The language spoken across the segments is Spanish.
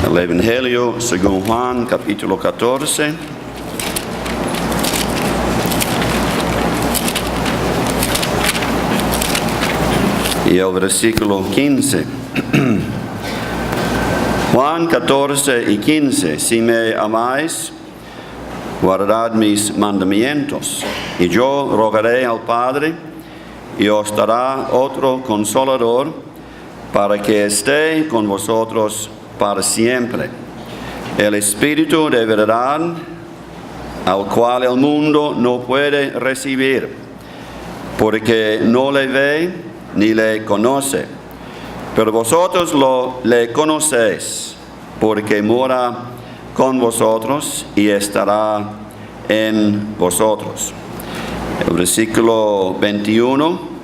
El Evangelio según Juan, capítulo 14. Y el versículo 15. Juan 14 y 15. Si me amáis, guardad mis mandamientos. Y yo rogaré al Padre, y os dará otro consolador, para que esté con vosotros para siempre. El Espíritu de verdad, al cual el mundo no puede recibir, porque no le ve ni le conoce. Pero vosotros le conocéis, porque mora con vosotros y estará en vosotros. El versículo 21.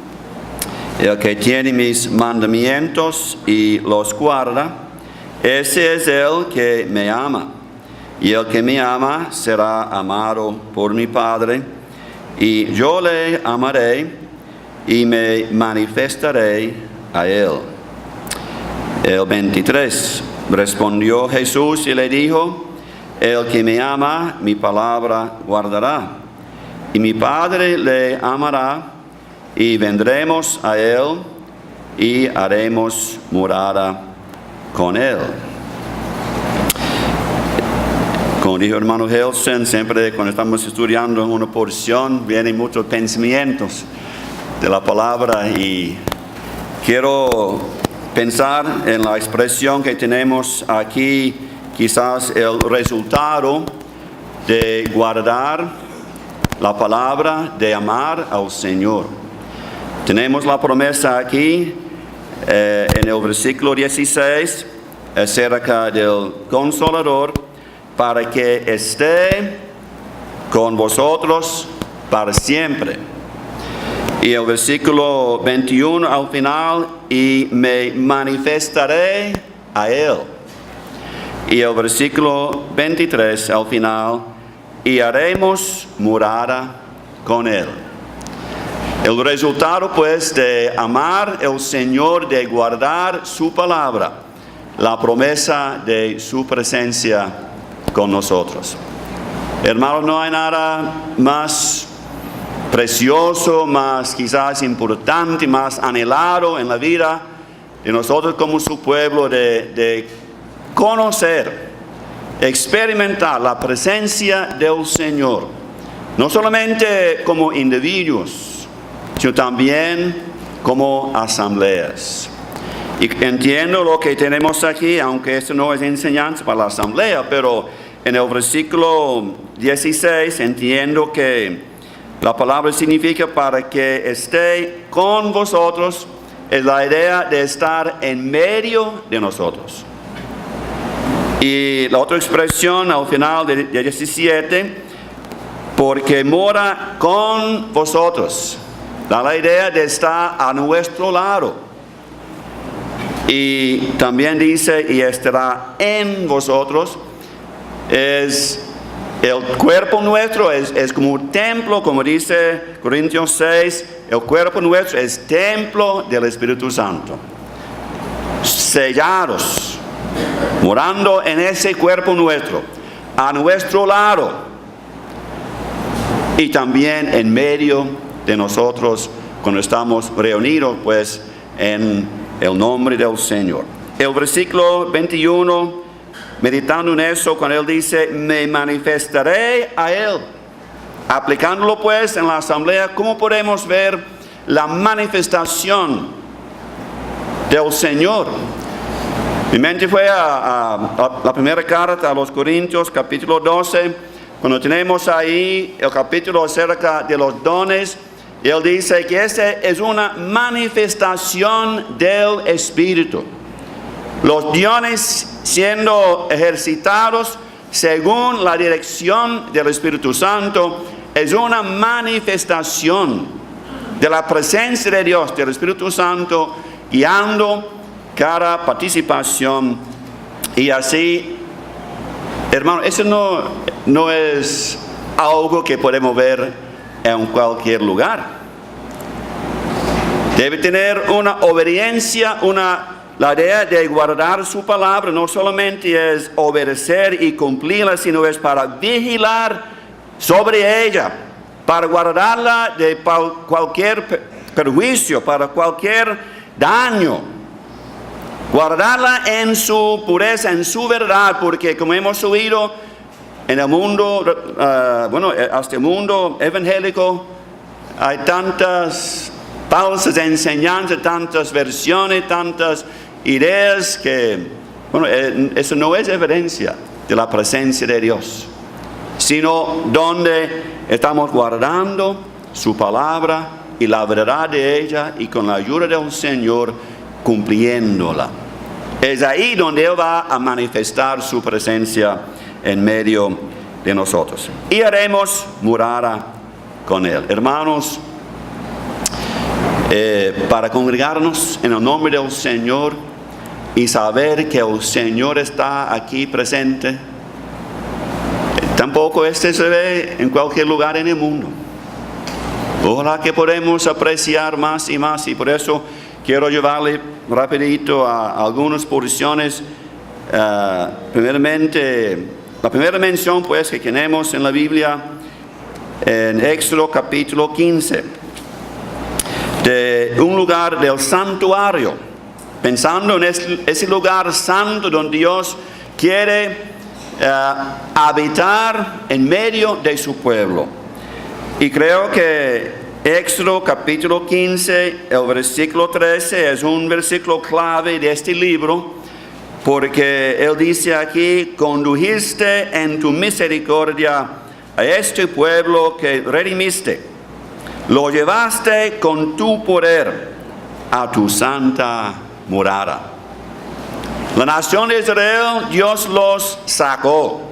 El que tiene mis mandamientos y los guarda, ese es el que me ama. Y el que me ama será amado por mi Padre, y yo le amaré y me manifestaré a él. El 23. Respondió Jesús y le dijo: el que me ama, mi palabra guardará, y mi Padre le amará, y vendremos a él y haremos morada con él. Como dijo el hermano Helsen, siempre cuando estamos estudiando una porción vienen muchos pensamientos de la palabra, y quiero pensar en la expresión que tenemos aquí, quizás el resultado de guardar la palabra, de amar al Señor. Tenemos la promesa aquí en el versículo 16 acerca del Consolador, para que esté con vosotros para siempre. Y el versículo 21 al final: y me manifestaré a él. Y el versículo 23 al final: y haremos morada con él. El resultado, pues, de amar al Señor, de guardar su palabra, la promesa de su presencia con nosotros. Hermanos, no hay nada más precioso, más quizás importante, más anhelado en la vida de nosotros como su pueblo, de conocer, experimentar la presencia del Señor, no solamente como individuos, sino también como asambleas. Y entiendo lo que tenemos aquí, aunque esto no es enseñanza para la asamblea, pero en el versículo 16 entiendo que la palabra significa para que esté con vosotros, es la idea de estar en medio de nosotros. Y la otra expresión al final de 17, porque mora con vosotros, da la idea de estar a nuestro lado. Y también dice: y estará en vosotros. Es el cuerpo nuestro, es como un templo, como dice Corintios 6, el cuerpo nuestro es templo del Espíritu Santo. Sellados, morando en ese cuerpo nuestro, a nuestro lado, y también en medio de nosotros cuando estamos reunidos, pues, en el nombre del Señor. El versículo 21, meditando en eso, cuando él dice: me manifestaré a él, aplicándolo pues en la asamblea, ¿cómo podemos ver la manifestación del Señor? Mi mente fue a la primera carta a los Corintios, capítulo 12, cuando tenemos ahí el capítulo acerca de los dones. Él dice que esta es una manifestación del Espíritu. Los dones siendo ejercitados según la dirección del Espíritu Santo es una manifestación de la presencia de Dios, del Espíritu Santo, guiando cada participación. Y así, hermano, eso no es algo que podemos ver en cualquier lugar. Debe tener una obediencia, una la idea de guardar su palabra no solamente es obedecer y cumplirla, sino es para vigilar sobre ella, para guardarla de cualquier perjuicio, para cualquier daño. Guardarla en su pureza, en su verdad, porque como hemos oído en el mundo, hasta el mundo evangélico, hay tantas falsas enseñanzas, tantas versiones, tantas ideas que, eso no es evidencia de la presencia de Dios, sino donde estamos guardando su palabra y la verdad de ella y con la ayuda del Señor cumpliéndola. Es ahí donde Él va a manifestar su presencia en medio de nosotros. Y haremos morada con Él. Hermanos, para congregarnos en el nombre del Señor y saber que el Señor está aquí presente, tampoco se ve en cualquier lugar en el mundo. Ojalá que podamos apreciar más y más, y por eso quiero llevarle rapidito a algunas porciones. Primeramente, la primera mención pues que tenemos en la Biblia, en Éxodo capítulo 15, de un lugar del santuario, pensando en ese lugar santo donde Dios quiere habitar en medio de su pueblo. Y creo que Éxodo capítulo 15, el versículo 13 es un versículo clave de este libro, porque Él dice aquí: condujiste en tu misericordia a este pueblo que redimiste, lo llevaste con tu poder a tu santa morada. La nación de Israel, Dios los sacó.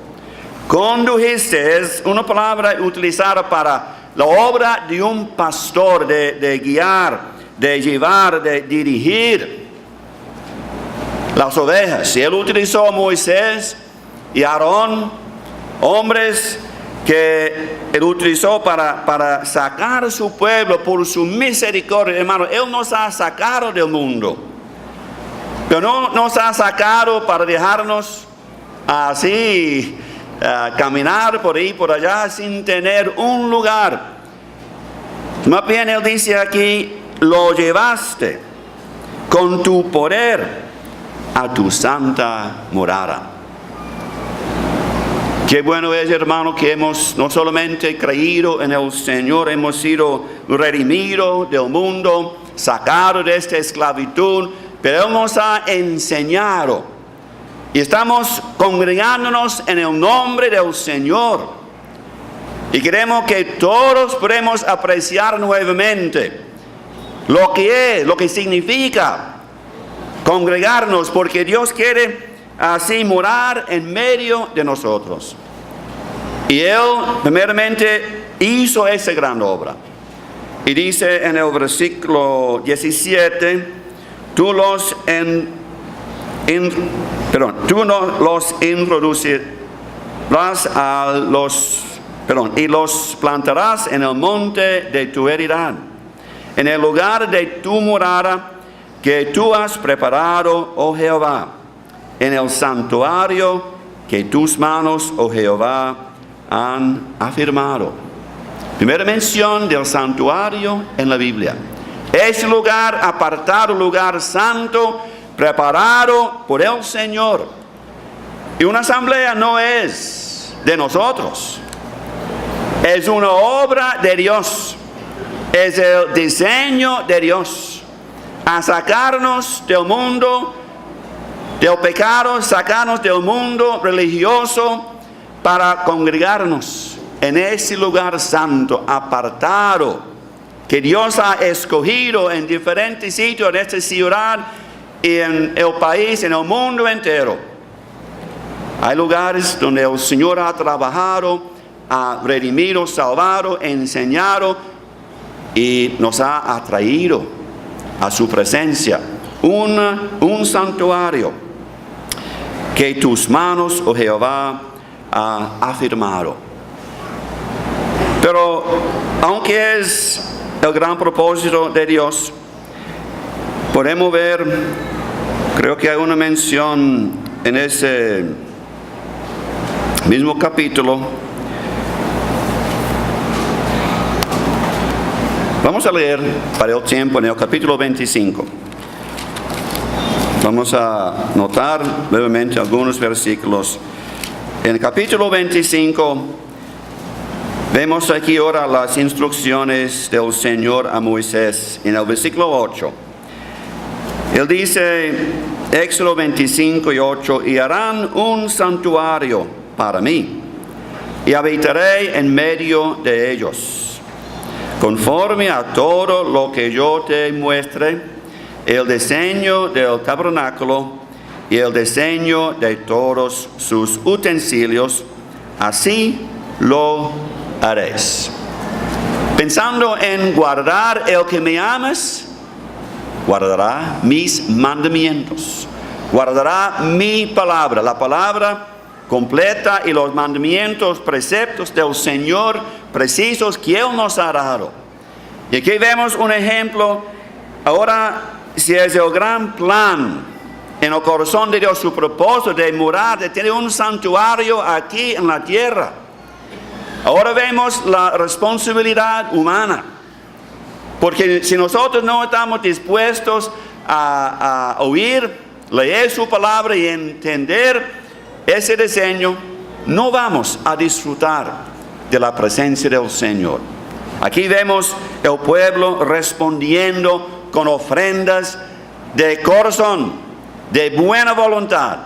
Condujiste es una palabra utilizada para la obra de un pastor, de guiar, de llevar, de dirigir las ovejas. Y Él utilizó a Moisés y Aarón, hombres que Él utilizó para sacar a su pueblo por su misericordia. Hermano, Él nos ha sacado del mundo, pero no nos ha sacado para dejarnos así caminar por ahí, por allá, sin tener un lugar. Más bien Él dice aquí: lo llevaste con tu poder a tu santa morada. Qué bueno es, hermano, que hemos no solamente creído en el Señor, hemos sido redimidos del mundo, sacados de esta esclavitud, pero Él nos ha enseñado. Y estamos congregándonos en el nombre del Señor. Y queremos que todos podamos apreciar nuevamente lo que significa congregarnos, porque Dios quiere así morar en medio de nosotros. Y Él primeramente hizo esa gran obra. Y dice en el versículo 17: tú no los introducirás y los plantarás en el monte de tu heredad, en el lugar de tu morada que tú has preparado, oh Jehová, en el santuario que tus manos, oh Jehová, han afirmado. Primera mención del santuario en la Biblia. Es lugar apartado, lugar santo, preparado por el Señor. Y una asamblea no es de nosotros, es una obra de Dios, es el diseño de Dios, a sacarnos del mundo, del pecado, sacarnos del mundo religioso para congregarnos en ese lugar santo, apartado, que Dios ha escogido en diferentes sitios en esta ciudad y en el país, en el mundo entero. Hay lugares donde el Señor ha trabajado, ha redimido, salvado, enseñado y nos ha atraído a su presencia. Un santuario que tus manos, oh Jehová, ha afirmado. Pero aunque es el gran propósito de Dios, podemos ver Creo que hay una mención en ese mismo capítulo. Vamos a leer para el tiempo en el capítulo 25. Vamos a notar brevemente algunos versículos. En el capítulo 25 vemos aquí ahora las instrucciones del Señor a Moisés. En el versículo 8, Él dice, Éxodo 25:8, y harán un santuario para mí, y habitaré en medio de ellos, conforme a todo lo que yo te muestre, el diseño del tabernáculo y el diseño de todos sus utensilios, así lo haréis. Pensando en guardar el que me amas, guardará mis mandamientos, guardará mi palabra, la palabra completa y los mandamientos, preceptos del Señor precisos que Él nos ha dado. Y aquí vemos un ejemplo. Ahora, si es el gran plan en el corazón de Dios, su propósito de morar, de tener un santuario aquí en la tierra. Ahora vemos la responsabilidad humana. Porque si nosotros no estamos dispuestos a oír, leer su palabra y entender ese diseño, no vamos a disfrutar de la presencia del Señor. Aquí vemos el pueblo respondiendo con ofrendas de corazón, de buena voluntad,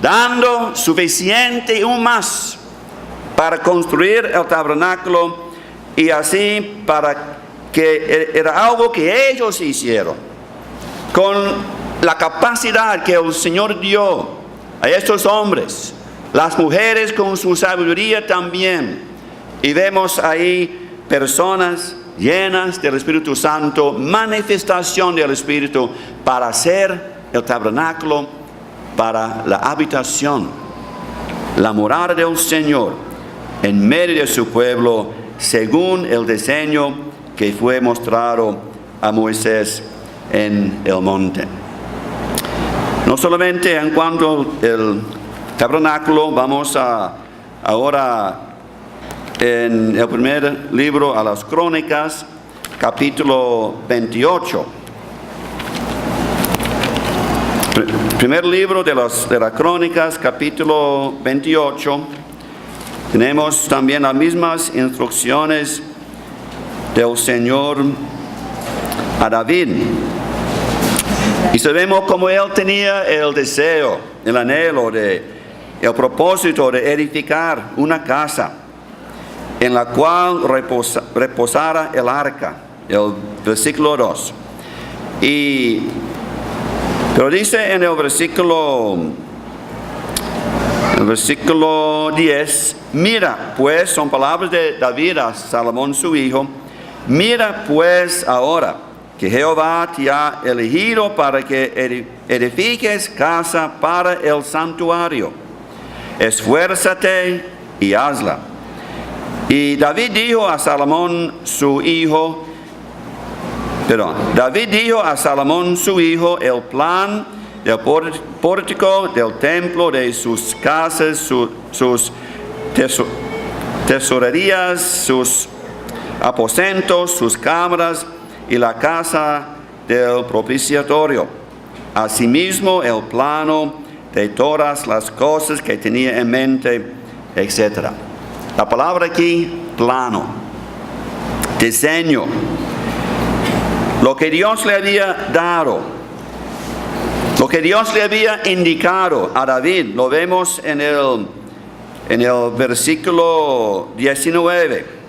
dando suficiente y aún más para construir el tabernáculo, y así para que era algo que ellos hicieron con la capacidad que el Señor dio a estos hombres, las mujeres con su sabiduría también. Y vemos ahí personas llenas del Espíritu Santo, manifestación del Espíritu para hacer el tabernáculo, para la habitación, la morada del Señor en medio de su pueblo, según el diseño que fue mostrado a Moisés en el monte. No solamente en cuanto al tabernáculo, vamos a ahora en el primer libro a las Crónicas, capítulo 28. Primer libro de las Crónicas, capítulo 28. Tenemos también las mismas instrucciones del Señor a David. Y sabemos cómo él tenía el deseo, el anhelo, el propósito de edificar una casa en la cual reposara el arca, el versículo 2. Pero dice en el versículo 10, mira pues, son palabras de David a Salomón su hijo, mira pues ahora que Jehová te ha elegido para que edifiques casa para el santuario. Esfuérzate y hazla. Y David dijo a Salomón su hijo el plan del pórtico, del templo, de sus casas, sus tesorerías, sus aposentos, sus cámaras y la casa del propiciatorio. Asimismo, el plano de todas las cosas que tenía en mente, etc. La palabra aquí, plano, diseño, lo que Dios le había dado, lo que Dios le había indicado a David, lo vemos en el versículo 19.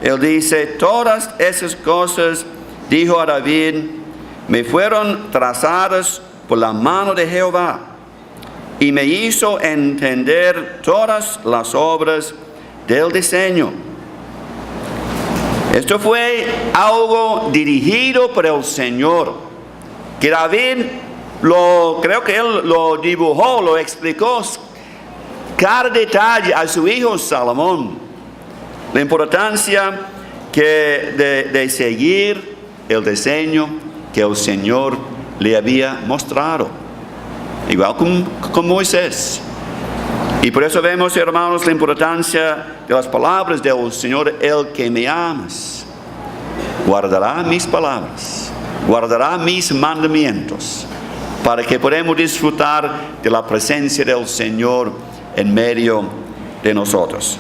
Él dice, todas esas cosas, dijo a David, me fueron trazadas por la mano de Jehová, y me hizo entender todas las obras del diseño. Esto fue algo dirigido por el Señor, que David creo que él lo dibujó, lo explicó cada detalle a su hijo Salomón. La importancia de seguir el diseño que el Señor le había mostrado. igual con Moisés. Y por eso vemos, hermanos, la importancia de las palabras del Señor: el que me amas guardará mis palabras, guardará mis mandamientos, para que podamos disfrutar de la presencia del Señor en medio de nosotros.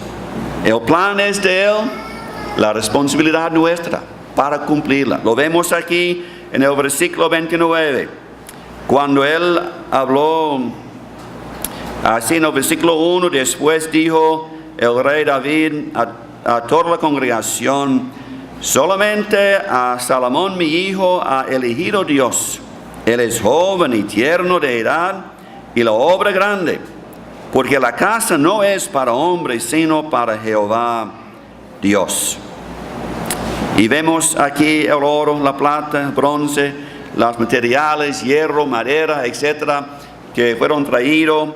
El plan es de Él, la responsabilidad nuestra para cumplirla. Lo vemos aquí en el versículo 29, cuando Él habló así en el versículo 1, después dijo el rey David a toda la congregación: solamente a Salomón mi hijo ha elegido Dios. Él es joven y tierno de edad, y la obra grande, porque la casa no es para hombres, sino para Jehová Dios. Y vemos aquí el oro, la plata, el bronce, los materiales, hierro, madera, etcétera, que fueron traídos,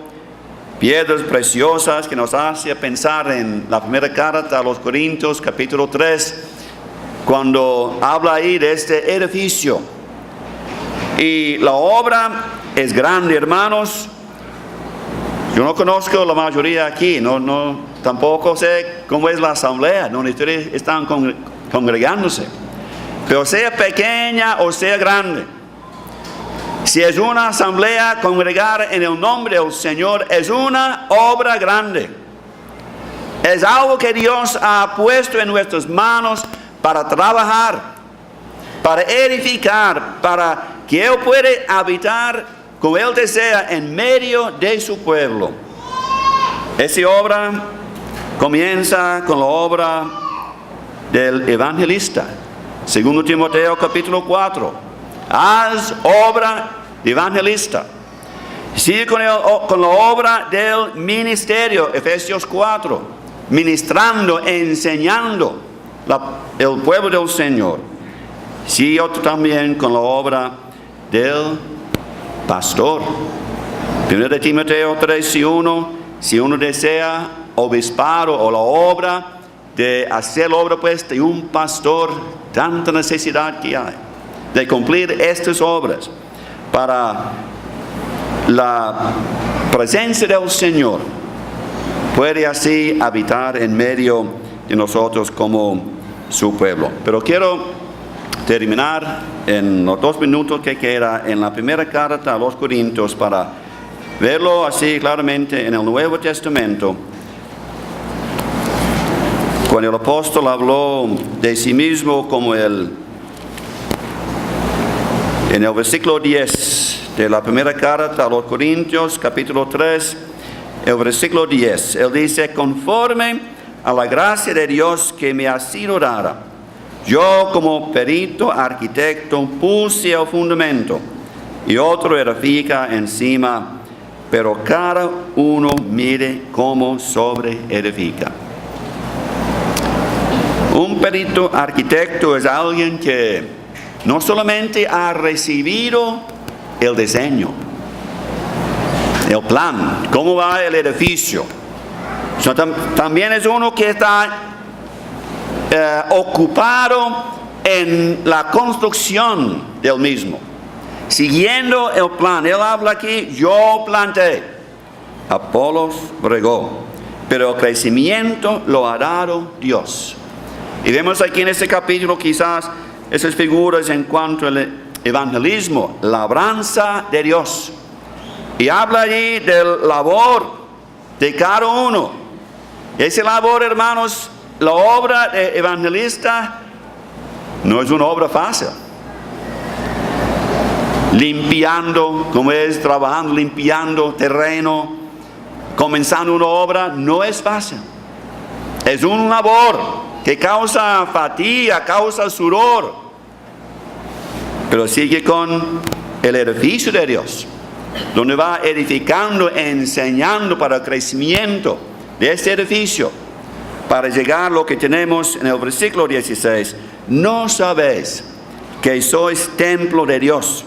piedras preciosas, que nos hace pensar en la primera carta a los Corintios, capítulo 3, cuando habla ahí de este edificio. Y la obra es grande, hermanos. Yo no conozco la mayoría aquí, tampoco sé cómo es la asamblea donde ustedes están congregándose. Pero sea pequeña o sea grande, si es una asamblea, congregar en el nombre del Señor es una obra grande. Es algo que Dios ha puesto en nuestras manos para trabajar, para edificar, para que Él pueda habitar como Él desea en medio de su pueblo. Esa obra comienza con la obra del evangelista. 2 Timoteo capítulo 4. Haz obra de evangelista. Sigue con la obra del ministerio. Efesios 4. Ministrando, enseñando el pueblo del Señor. Sigue también con la obra del pastor. 1 Timoteo 3:1. Si uno desea obispado o la obra de hacer la obra pues de un pastor, tanta necesidad que hay de cumplir estas obras para la presencia del Señor puede así habitar en medio de nosotros como su pueblo. Pero quiero terminar en los 2 minutos que queda en la primera carta a los Corintios para verlo así claramente en el Nuevo Testamento. Cuando el apóstol habló de sí mismo como en el versículo 10 de la primera carta a los Corintios, capítulo 3, el versículo 10, él dice: conforme a la gracia de Dios que me ha sido dada, yo como perito arquitecto puse el fundamento y otro edifica encima, pero cada uno mire cómo sobre edifica. Un perito arquitecto es alguien que no solamente ha recibido el diseño, el plan, cómo va el edificio, sino también es uno que está ocupado en la construcción del mismo, siguiendo el plan. Él habla aquí: yo planté, Apolos regó, pero el crecimiento lo ha dado Dios. Y vemos aquí en este capítulo quizás esas figuras en cuanto al evangelismo, labranza de Dios. Y habla allí del labor de cada uno. Ese labor, hermanos, la obra de evangelista no es una obra fácil. Limpiando, como es trabajando, limpiando terreno, comenzando una obra, no es fácil. Es un labor que causa fatiga, causa sudor, pero sigue con el edificio de Dios, donde va edificando, enseñando para el crecimiento de este edificio, para llegar a lo que tenemos en el versículo 16. ¿No sabéis que sois templo de Dios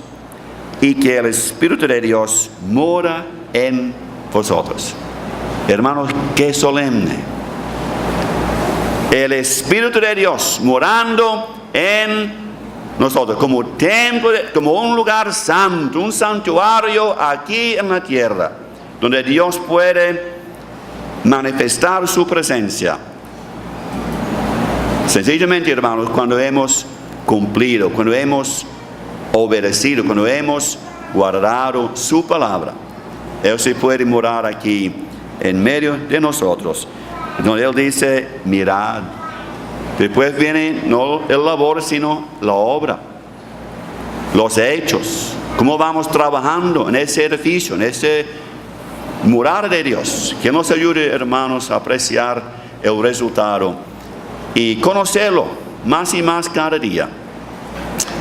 y que el Espíritu de Dios mora en vosotros? Hermanos, qué solemne. El Espíritu de Dios morando en nosotros como templo, como un lugar santo, un santuario aquí en la tierra, donde Dios puede manifestar su presencia. Sencillamente, hermanos, cuando hemos cumplido, cuando hemos obedecido, cuando hemos guardado su palabra, Él se puede morar aquí en medio de nosotros, donde Él dice, mirad. Después viene no el labor, sino la obra, los hechos, cómo vamos trabajando en ese edificio, en ese morada de Dios. Que nos ayude, hermanos, a apreciar el resultado y conocerlo más y más cada día.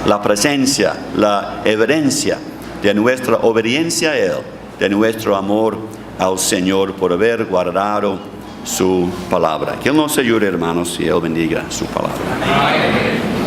La presencia, la evidencia de nuestra obediencia a Él, de nuestro amor al Señor por haber guardado su palabra. Que Él nos ayude, hermanos, y Él bendiga su palabra. Amén.